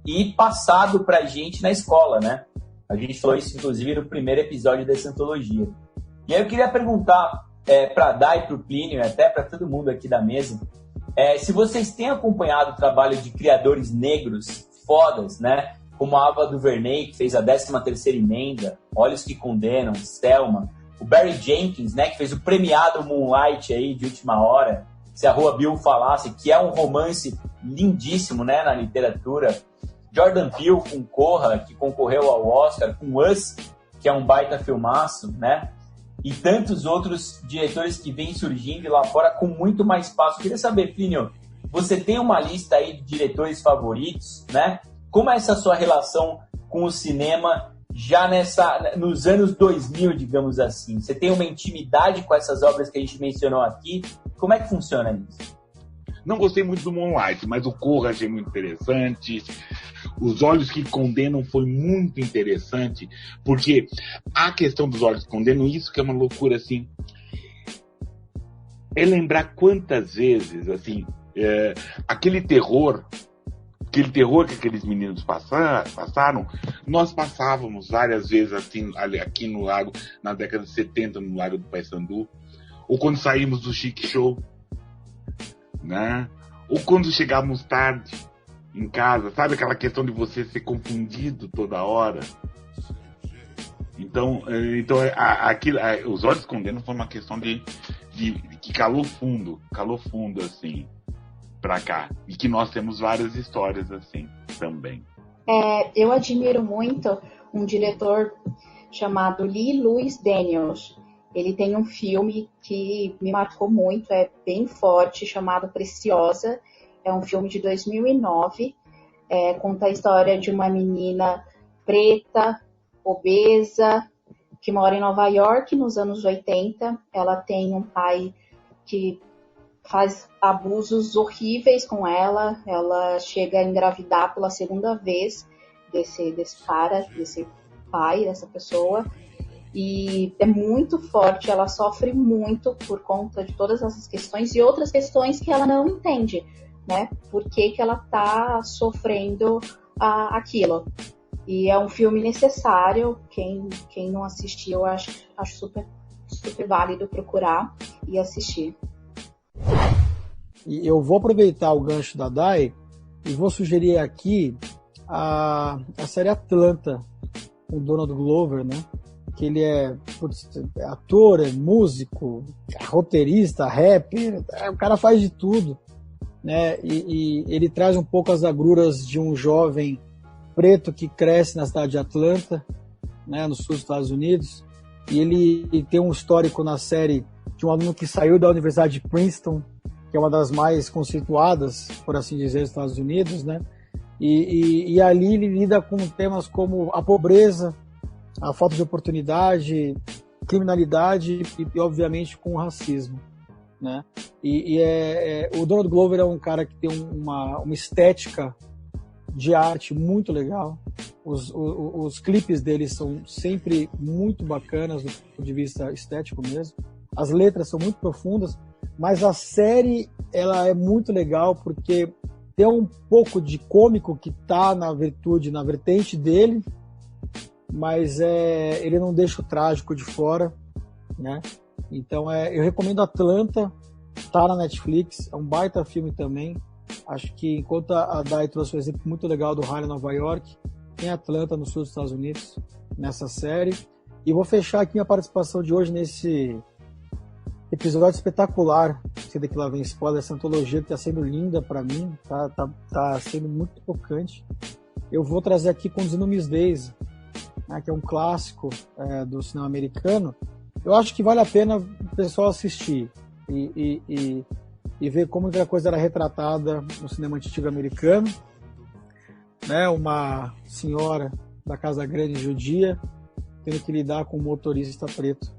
Speaker 1: e passado pra gente na escola, né? A gente falou isso, inclusive, no primeiro episódio dessa antologia. E aí eu queria perguntar para a Dai, para o Plínio e até para todo mundo aqui da mesa, se vocês têm acompanhado o trabalho de criadores negros fodas, né? Como a Ava DuVernay, que fez a 13ª Emenda, Olhos que Condenam, Selma, o Barry Jenkins, né? Que fez o premiado Moonlight aí de última hora, Se a Rua Bill Falasse, que é um romance lindíssimo, né? Na literatura. Jordan Peele com Corra, que concorreu ao Oscar, com Us, que é um baita filmaço, né? E tantos outros diretores que vêm surgindo lá fora com muito mais espaço. Eu queria saber, Plínio, você tem uma lista aí de diretores favoritos, né? Como é essa sua relação com o cinema já nos anos 2000, digamos assim? Você tem uma intimidade com essas obras que a gente mencionou aqui? Como é que funciona isso?
Speaker 5: Não gostei muito do Moonlight, mas o Corra achei muito interessante. Os Olhos que Condenam foi muito interessante, porque a questão dos Olhos que Condenam, isso que é uma loucura, assim, é lembrar quantas vezes, assim, aquele terror que aqueles meninos passaram, nós passávamos várias vezes assim, aqui no Lago, na década de 70, no Lago do Paissandu, ou quando saímos do Chic Show, né? Ou quando chegávamos tarde em casa, sabe aquela questão de você ser confundido toda hora? Então os Olhos Condenam foi uma questão de que calou fundo assim pra cá, e que nós temos várias histórias assim também.
Speaker 4: Eu admiro muito um diretor chamado Lee Louis Daniels. Ele tem um filme que me marcou muito, é bem forte, chamado Preciosa. É um filme de 2009, conta a história de uma menina preta, obesa, que mora em Nova York nos anos 80. Ela tem um pai que faz abusos horríveis com ela. Ela chega a engravidar pela segunda vez desse pai, dessa pessoa. E é muito forte, ela sofre muito por conta de todas essas questões e outras questões que ela não entende, né? Por que ela tá sofrendo aquilo. E é um filme necessário, quem não assistiu, eu acho super, super válido procurar e assistir.
Speaker 3: E eu vou aproveitar o gancho da Dai e vou sugerir aqui a série Atlanta, com o Donald Glover, né? Que ele é ator, é músico, roteirista, rapper, o cara faz de tudo, né? E ele traz um pouco as agruras de um jovem preto que cresce na cidade de Atlanta, né, no sul dos Estados Unidos, e ele tem um histórico na série de um aluno que saiu da Universidade de Princeton, que é uma das mais conceituadas, por assim dizer, dos Estados Unidos, né? E ali ele lida com temas como a pobreza, a falta de oportunidade, criminalidade e obviamente, com o racismo, né? O Donald Glover é um cara que tem uma estética de arte muito legal. Os clipes dele são sempre muito bacanas do ponto de vista estético mesmo. As letras são muito profundas, mas a série ela é muito legal porque tem um pouco de cômico que tá na vertente dele, mas ele não deixa o trágico de fora, né? Então eu recomendo Atlanta, tá na Netflix, é um baita filme também. Acho que enquanto a Dai trouxe um exemplo muito legal do Harlem, Nova York, tem Atlanta no sul dos Estados Unidos nessa série. E vou fechar aqui minha participação de hoje nesse episódio espetacular, se daqui lá vem spoiler, essa antologia que está sendo linda para mim, tá sendo muito tocante. Eu vou trazer aqui Conduzindo Miss Daisy, né, que é um clássico do cinema americano. Eu acho que vale a pena o pessoal assistir e ver como que a coisa era retratada no cinema antigo americano, né? Uma senhora da casa grande judia tendo que lidar com um motorista preto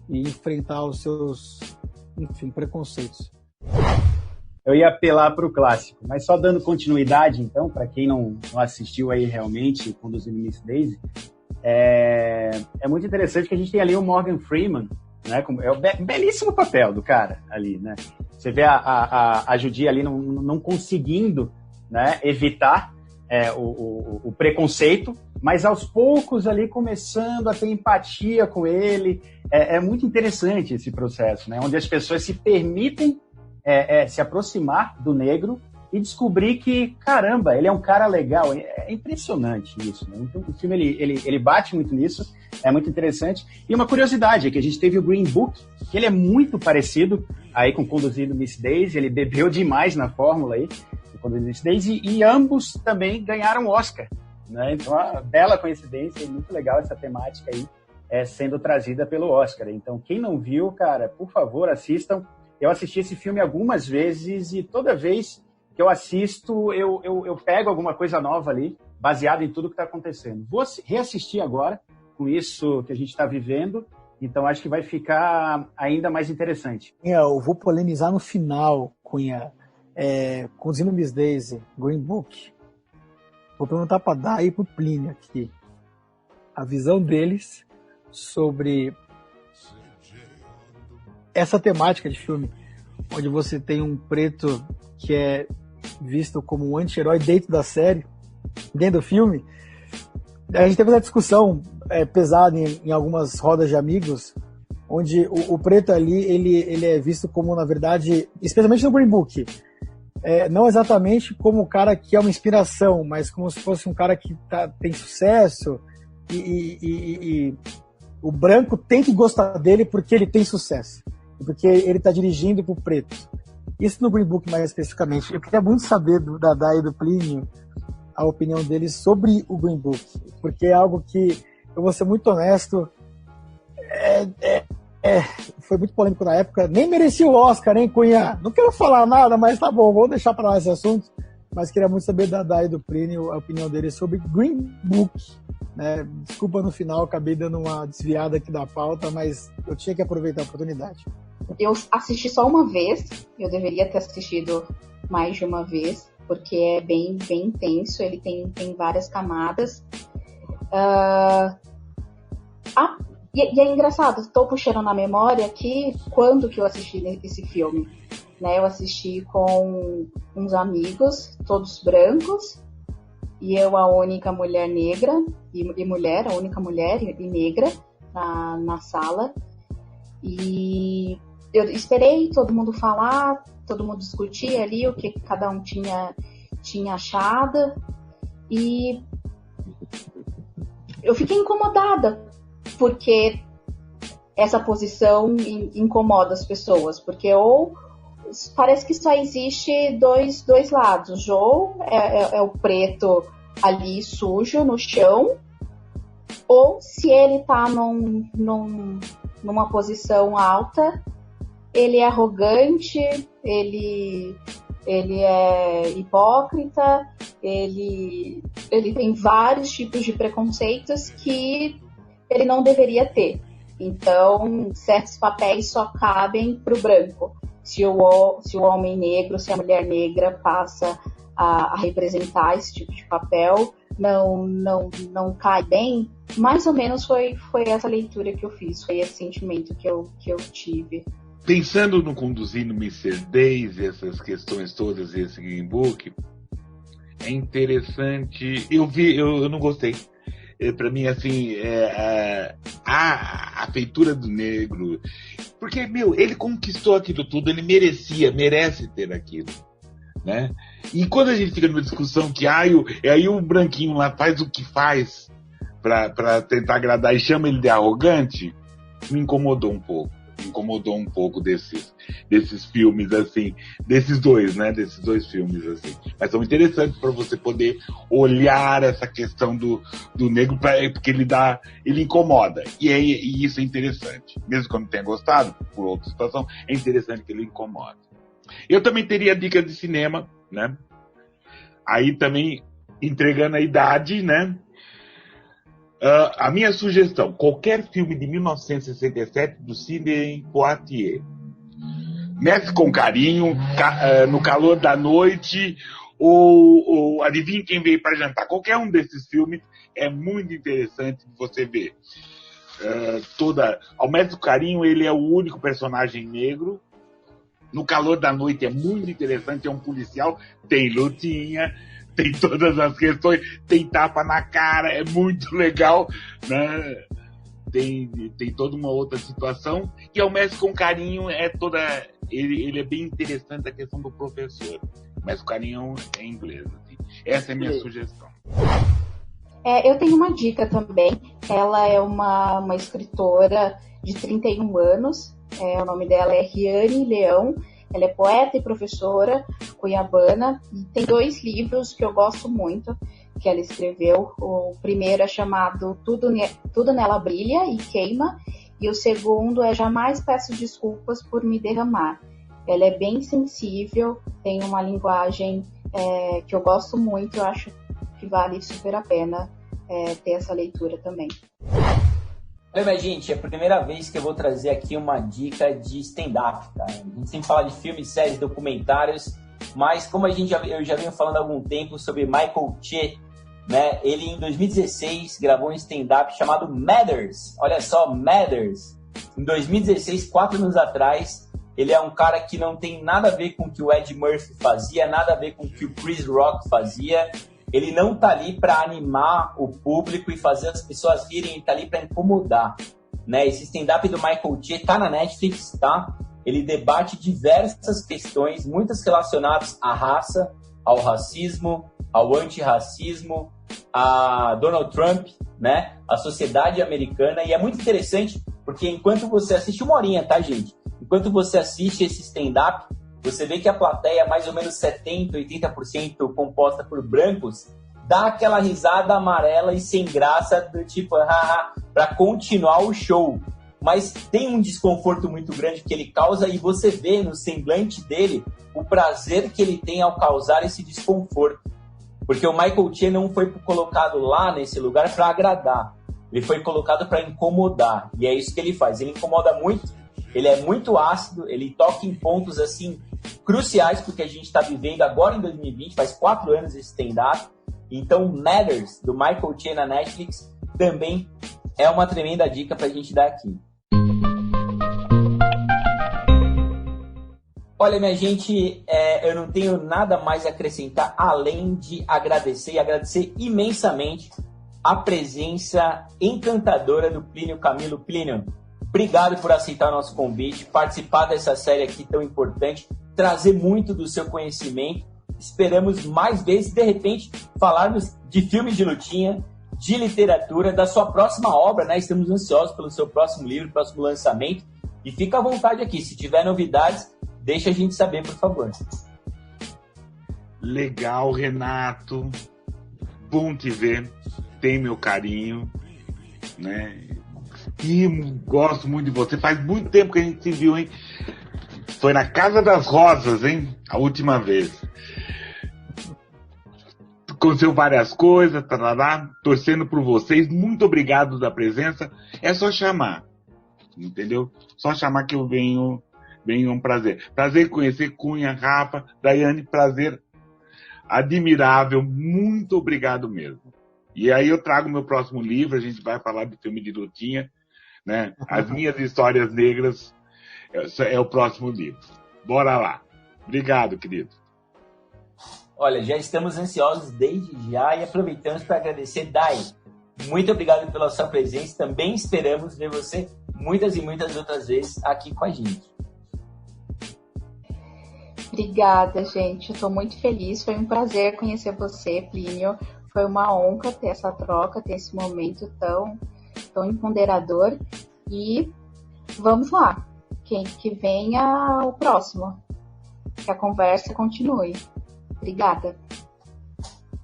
Speaker 3: e enfrentar os seus, preconceitos.
Speaker 2: Eu ia apelar para o clássico, mas só dando continuidade, então, para quem não assistiu aí realmente, Conduzindo Miss Daisy, é muito interessante que a gente tem ali o Morgan Freeman, né? É o belíssimo papel do cara ali, né? Você vê a Judy ali não conseguindo, né, evitar o preconceito, mas aos poucos ali começando a ter empatia com ele. É muito interessante esse processo, né? Onde as pessoas se permitem se aproximar do negro e descobrir que, caramba, ele é um cara legal. É impressionante isso, né? Então, o filme ele bate muito nisso, é muito interessante. E uma curiosidade é que a gente teve o Green Book, que ele é muito parecido aí com Conduzindo Miss Daisy, ele bebeu demais na fórmula aí, Conduzindo Miss Daisy, e ambos também ganharam Oscar, né? Então, uma bela coincidência, e muito legal essa temática aí sendo trazida pelo Oscar. Então, quem não viu, cara, por favor, assistam. Eu assisti esse filme algumas vezes e toda vez que eu assisto, eu pego alguma coisa nova ali, baseado em tudo que está acontecendo. Vou reassistir agora, com isso que a gente está vivendo, então acho que vai ficar ainda mais interessante.
Speaker 3: Eu vou polemizar no final, Cunha. Conduzindo Miss Daisy, Green Book. Vou perguntar para Dai e para o Plínio aqui a visão deles sobre essa temática de filme, onde você tem um preto que é visto como um anti-herói dentro da série, dentro do filme. A gente teve uma discussão pesada em algumas rodas de amigos, onde o preto ali, ele é visto como, na verdade, especialmente no Green Book, não exatamente como o cara que é uma inspiração, mas como se fosse um cara que tem sucesso e o branco tem que gostar dele porque ele tem sucesso, porque ele está dirigindo para o preto. Isso no Green Book mais especificamente. Eu queria muito saber da Dai e do Plínio a opinião deles sobre o Green Book, porque é algo que, eu vou ser muito honesto, foi muito polêmico na época, nem merecia o Oscar, hein, Cunha? Não quero falar nada, mas tá bom, vou deixar para lá esse assunto, mas queria muito saber da Dai e do Plínio a opinião deles sobre Green Book, né? Desculpa no final, acabei dando uma desviada aqui da pauta, mas eu tinha que aproveitar a oportunidade.
Speaker 4: Eu assisti só uma vez, eu deveria ter assistido mais de uma vez, porque é bem intenso, ele tem várias camadas. E é engraçado, estou puxando na memória aqui quando que eu assisti esse filme. Né? Eu assisti com uns amigos, todos brancos, e eu a única mulher negra, a única mulher e negra na sala. E eu esperei todo mundo falar, todo mundo discutir ali o que cada um tinha achado. E eu fiquei incomodada, porque essa posição incomoda as pessoas. Porque ou parece que só existe dois lados. O Joe é o preto ali sujo no chão, ou se ele tá numa posição alta, ele é arrogante, ele é hipócrita, ele tem vários tipos de preconceitos que ele não deveria ter. Então, certos papéis só cabem para o branco. Se o homem negro, se a mulher negra passa a representar esse tipo de papel, não cai bem. Mais ou menos foi essa leitura que eu fiz, foi esse sentimento que eu tive.
Speaker 5: Pensando no Conduzindo Mr. Daisy, essas questões todas, esse Green Book, é interessante. Eu não gostei. Para mim, assim, a feitura do negro, porque, ele conquistou aquilo tudo, ele merece ter aquilo, né? E quando a gente fica numa discussão que aí o branquinho lá faz o que faz para tentar agradar e chama ele de arrogante, me incomodou um pouco desses filmes, assim, desses dois filmes, assim. Mas são interessantes para você poder olhar essa questão do negro, porque ele incomoda. E isso é interessante. Mesmo que eu não tenha gostado, por outra situação, é interessante que ele incomoda. Eu também teria dica de cinema, né? Aí também, entregando a idade, né? A minha sugestão, qualquer filme de 1967 do Sidney Poitier. Mestre com Carinho, No Calor da Noite, ou Adivinha Quem Veio para Jantar. Qualquer um desses filmes é muito interessante de você ver. Ao Mestre com Carinho, ele é o único personagem negro. No Calor da Noite é muito interessante, é um policial, tem lutinha, tem todas as questões, tem tapa na cara, é muito legal, né? Tem toda uma outra situação, e ao Mestre com Carinho ele é bem interessante a questão do professor. O Mestre com Carinho é inglês, assim. Essa é a minha sugestão.
Speaker 4: Eu tenho uma dica também. Ela é uma escritora de 31 anos. O nome dela é Riane Leão. Ela é poeta e professora cuiabana. E tem 2 livros que eu gosto muito que ela escreveu. O primeiro é chamado Tudo Nela Brilha e Queima. E o segundo é Jamais Peço Desculpas por Me Derramar. Ela é bem sensível, tem uma linguagem que eu gosto muito. Eu acho que vale super a pena ter essa leitura também.
Speaker 1: Olha, minha gente, é a primeira vez que eu vou trazer aqui uma dica de stand-up, tá? A gente sempre fala de filmes, séries, documentários, mas como eu já venho falando há algum tempo sobre Michael Che, né? Ele em 2016 gravou um stand-up chamado Matters. Olha só, Matters. Em 2016, 4 anos atrás, ele é um cara que não tem nada a ver com o que o Ed Murphy fazia, nada a ver com o que o Chris Rock fazia. Ele não tá ali para animar o público e fazer as pessoas rirem, ele tá ali para incomodar, né? Esse stand-up do Michael Che tá na Netflix, tá? Ele debate diversas questões, muitas relacionadas à raça, ao racismo, ao antirracismo, a Donald Trump, né? A sociedade americana. E é muito interessante porque enquanto você assiste 1 horinha, tá, gente? Enquanto você assiste esse stand-up, você vê que a plateia, mais ou menos 70%, 80% composta por brancos, dá aquela risada amarela e sem graça, do tipo, haha, para continuar o show. Mas tem um desconforto muito grande que ele causa e você vê no semblante dele o prazer que ele tem ao causar esse desconforto. Porque o Michael Che não foi colocado lá nesse lugar para agradar. Ele foi colocado para incomodar. E é isso que ele faz. Ele incomoda muito, ele é muito ácido, ele toca em pontos assim cruciais porque a gente está vivendo agora em 2020, faz 4 anos esse stand-up. Então, Matters, do Michael Che na Netflix, também é uma tremenda dica para a gente dar aqui. Olha, minha gente, eu não tenho nada mais a acrescentar além de agradecer, e agradecer imensamente a presença encantadora do Plínio Camilo. Plínio, obrigado por aceitar o nosso convite, participar dessa série aqui tão importante, trazer muito do seu conhecimento. Esperamos mais vezes, de repente, falarmos de filmes de lutinha, de literatura, da sua próxima obra, né? Estamos ansiosos pelo seu próximo livro, próximo lançamento. E fica à vontade aqui, se tiver novidades, deixa a gente saber, por favor.
Speaker 5: Legal, Renato. Bom te ver. Tem meu carinho, né? E gosto muito de você. Faz muito tempo que a gente se viu, hein? Foi na Casa das Rosas, hein? A última vez. Aconteceu várias coisas, tarará, torcendo por vocês. Muito obrigado da presença. É só chamar, entendeu? Só chamar que eu venho. Venho, um prazer. Prazer em conhecer Cunha, Rafa, Daiane, prazer admirável. Muito obrigado mesmo. E aí eu trago meu próximo livro, a gente vai falar de filme de lutinha, né? As minhas histórias negras é o próximo livro. Bora lá. Obrigado, querido.
Speaker 1: Olha, já estamos ansiosos desde já e aproveitamos para agradecer, Dai. Muito obrigado pela sua presença. Também esperamos ver você muitas e muitas outras vezes aqui com a gente.
Speaker 4: Obrigada, gente. Eu estou muito feliz. Foi um prazer conhecer você, Plínio. Foi uma honra ter essa troca, ter esse momento tão empoderador. E vamos lá. Que venha o próximo. Que a conversa continue. Obrigada.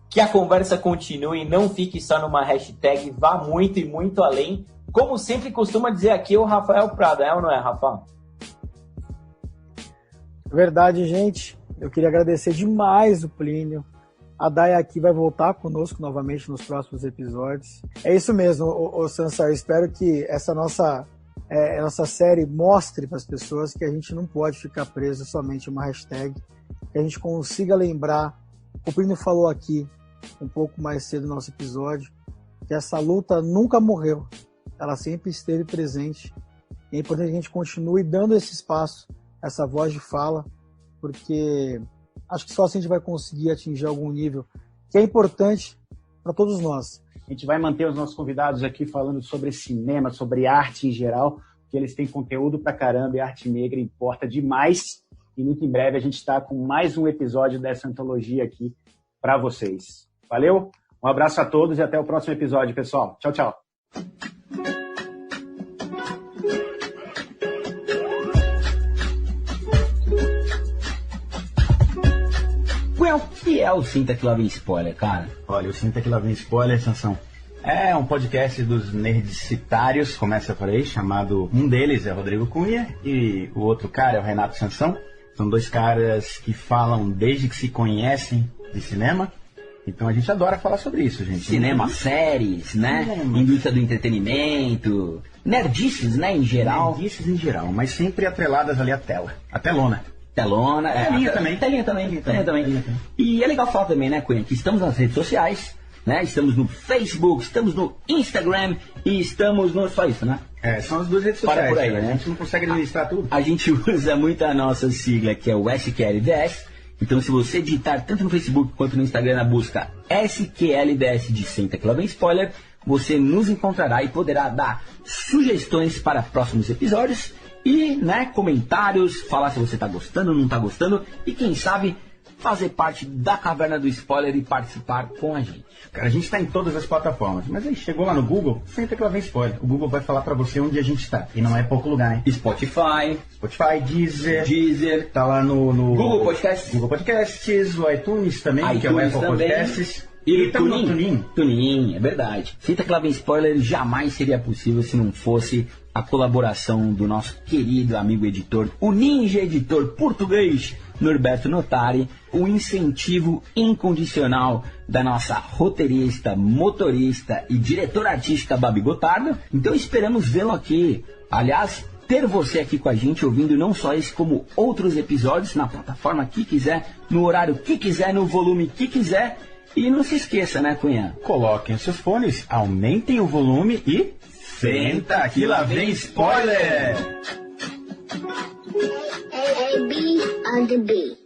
Speaker 1: Que a conversa continue, não fique só numa hashtag, vá muito e muito além. Como sempre costuma dizer aqui o Rafael Prado, é ou não é, Rafa?
Speaker 3: Verdade, gente. Eu queria agradecer demais o Plínio. A Dai aqui vai voltar conosco novamente nos próximos episódios. É isso mesmo, ô Sansa. Eu espero que essa nossa série mostre para as pessoas que a gente não pode ficar preso somente em uma hashtag, que a gente consiga lembrar. O Plínio falou aqui um pouco mais cedo no nosso episódio que essa luta nunca morreu. Ela sempre esteve presente. E é importante que a gente continue dando esse espaço, essa voz de fala, porque acho que só assim a gente vai conseguir atingir algum nível que é importante para todos nós.
Speaker 2: A gente vai manter os nossos convidados aqui falando sobre cinema, sobre arte em geral, porque eles têm conteúdo pra caramba e a arte negra importa demais. E muito em breve a gente está com mais um episódio dessa antologia aqui para vocês. Valeu? Um abraço a todos e até o próximo episódio, pessoal. Tchau, tchau.
Speaker 1: O que é o Sinta Que Lá Vem Spoiler, cara?
Speaker 2: Olha, o Sinta Que Lá Vem Spoiler, Sansão, é um podcast dos nerdicitários, começa por aí, chamado... Um deles é o Rodrigo Cunha e o outro cara é o Renato Sansão. São dois caras que falam desde que se conhecem de cinema. Então a gente adora falar sobre isso, gente.
Speaker 1: Cinema, séries, né? Indústria do entretenimento, nerdices, né, em geral.
Speaker 2: Nerdices em geral, mas sempre atreladas ali à tela, a telona.
Speaker 1: Telona,
Speaker 2: Telinha também.
Speaker 1: Telinha também. E é legal falar também, né, Cunha, que estamos nas redes sociais, né? Estamos no Facebook, estamos no Instagram e estamos no... Só isso, né?
Speaker 2: São as duas redes sociais.
Speaker 1: Para por aí, né?
Speaker 2: A gente não consegue administrar tudo.
Speaker 1: A gente usa muito a nossa sigla, que é o SQLDS. Então, se você digitar tanto no Facebook quanto no Instagram na busca SQLDS de Senta Que Lá Vem Spoiler, você nos encontrará e poderá dar sugestões para próximos episódios e, né, comentários, falar se você está gostando ou não está gostando e, quem sabe, fazer parte da Caverna do Spoiler e participar com a gente.
Speaker 2: Cara, a gente está em todas as plataformas, mas aí chegou lá no Google, Senta Que Lá Vem Spoiler. O Google vai falar para você onde a gente está. E não é pouco lugar, hein?
Speaker 1: Spotify,
Speaker 2: Deezer, tá lá no
Speaker 1: Google Podcasts,
Speaker 2: o iTunes também, que é o Apple Podcasts.
Speaker 1: E Tunin, é verdade. Senta Que Lá Vem Spoiler jamais seria possível se não fosse a colaboração do nosso querido amigo editor, o ninja editor português, Norberto Notari, o incentivo incondicional da nossa roteirista, motorista e diretora artística Babi Gotardo. Então esperamos vê-lo aqui. Aliás, ter você aqui com a gente, ouvindo não só esse, como outros episódios na plataforma que quiser, no horário que quiser, no volume que quiser. E não se esqueça, né, Cunha?
Speaker 2: Coloquem os seus fones, aumentem o volume e... Senta Que Lá Vem Spoiler!
Speaker 7: A, B, on the B.